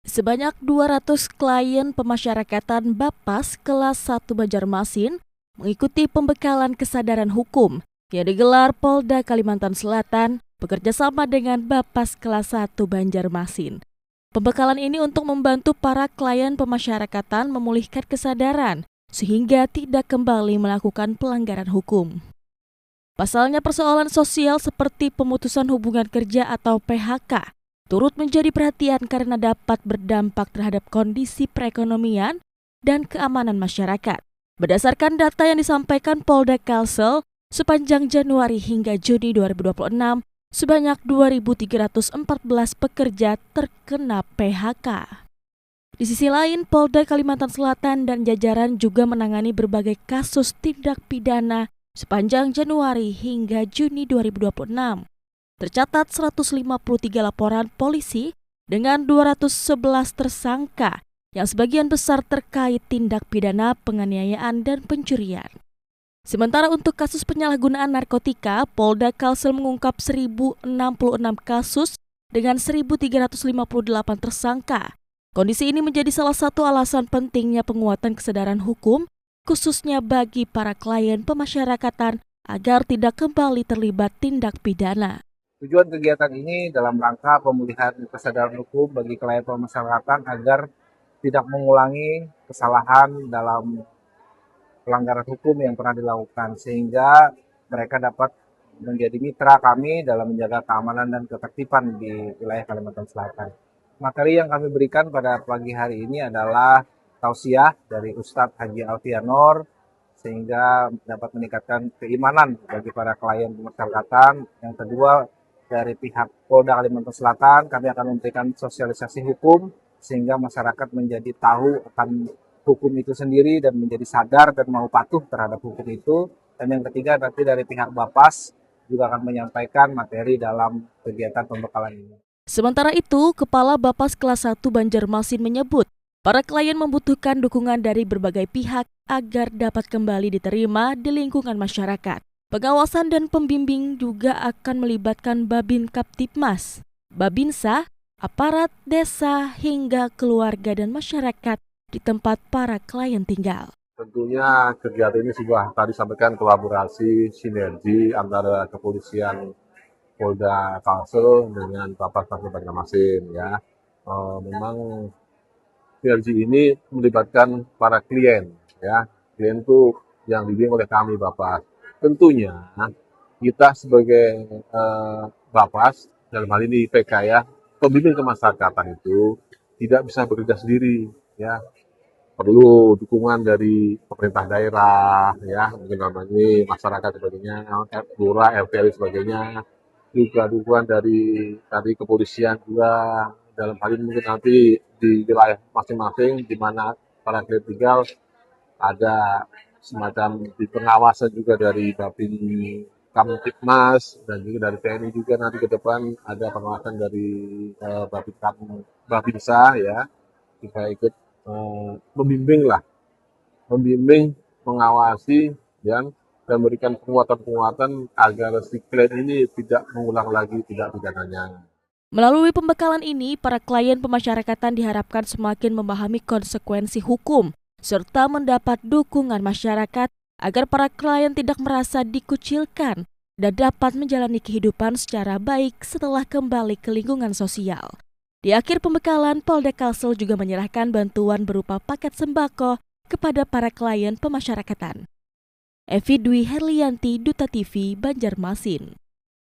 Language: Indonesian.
Sebanyak 200 klien pemasyarakatan Bapas kelas 1 Banjarmasin mengikuti pembekalan kesadaran hukum yang digelar Polda Kalimantan Selatan bekerjasama dengan Bapas kelas 1 Banjarmasin. Pembekalan ini untuk membantu para klien pemasyarakatan memulihkan kesadaran sehingga tidak kembali melakukan pelanggaran hukum. Pasalnya persoalan sosial seperti pemutusan hubungan kerja atau PHK turut menjadi perhatian karena dapat berdampak terhadap kondisi perekonomian dan keamanan masyarakat. Berdasarkan data yang disampaikan Polda Kalsel, sepanjang Januari hingga Juni 2026, sebanyak 2.314 pekerja terkena PHK. Di sisi lain, Polda Kalimantan Selatan dan jajaran juga menangani berbagai kasus tindak pidana sepanjang Januari hingga Juni 2026. Tercatat 153 laporan polisi dengan 211 tersangka yang sebagian besar terkait tindak pidana penganiayaan dan pencurian. Sementara untuk kasus penyalahgunaan narkotika, Polda Kalsel mengungkap 1.066 kasus dengan 1.358 tersangka. Kondisi ini menjadi salah satu alasan pentingnya penguatan kesadaran hukum, khususnya bagi para klien pemasyarakatan agar tidak kembali terlibat tindak pidana. Tujuan kegiatan ini dalam rangka pemulihan kesadaran hukum bagi klien pemasyarakatan agar tidak mengulangi kesalahan dalam pelanggaran hukum yang pernah dilakukan, sehingga mereka dapat menjadi mitra kami dalam menjaga keamanan dan ketertiban di wilayah Kalimantan Selatan. Materi yang kami berikan pada pagi hari ini adalah tausiah dari Ustadz Haji Alfianor, sehingga dapat meningkatkan keimanan bagi para klien pemasyarakatan. Yang kedua, dari pihak Polda Kalimantan Selatan, kami akan memberikan sosialisasi hukum sehingga masyarakat menjadi tahu akan hukum itu sendiri dan menjadi sadar dan mau patuh terhadap hukum itu. Dan yang ketiga, nanti dari pihak Bapas juga akan menyampaikan materi dalam kegiatan pembekalan ini. Sementara itu, Kepala Bapas kelas 1 Banjarmasin menyebut, para klien membutuhkan dukungan dari berbagai pihak agar dapat kembali diterima di lingkungan masyarakat. Pengawasan dan pembimbing juga akan melibatkan Babin Kaptipmas, Babinsa, aparat desa hingga keluarga dan masyarakat di tempat para klien tinggal. Tentunya kegiatan ini sudah tadi sampaikan kolaborasi sinergi antara kepolisian Polda Kalsel dengan Bapas Kelas Banjarmasin ya. Memang sinergi ini melibatkan para klien ya. Klien itu yang dibimbing oleh kami Bapas. Tentunya kita sebagai Bapas dalam hal ini PK ya, pembimbing kemasyarakatan itu tidak bisa bekerja sendiri ya. Perlu dukungan dari pemerintah daerah ya, mungkin namanya masyarakat sebagainya, lurah, RT dan sebagainya, juga dukungan dari kepolisian juga. Dalam hal ini mungkin nanti di wilayah masing-masing di mana para klien tinggal ada semacam di pengawasan juga dari Babin Kamtipmas dan juga dari TNI juga. Nanti ke depan ada pengawasan dari Babinsa ya, supaya ikut membimbing, mengawasi dan memberikan penguatan agar si klien ini tidak mengulang lagi tindak pidananya. Melalui pembekalan ini, para klien pemasyarakatan diharapkan semakin memahami konsekuensi hukum serta mendapat dukungan masyarakat agar para klien tidak merasa dikucilkan dan dapat menjalani kehidupan secara baik setelah kembali ke lingkungan sosial. Di akhir pembekalan, Polda Kalsel juga menyerahkan bantuan berupa paket sembako kepada para klien pemasyarakatan. Evi Dwi Herlianti, Duta TV, Banjarmasin.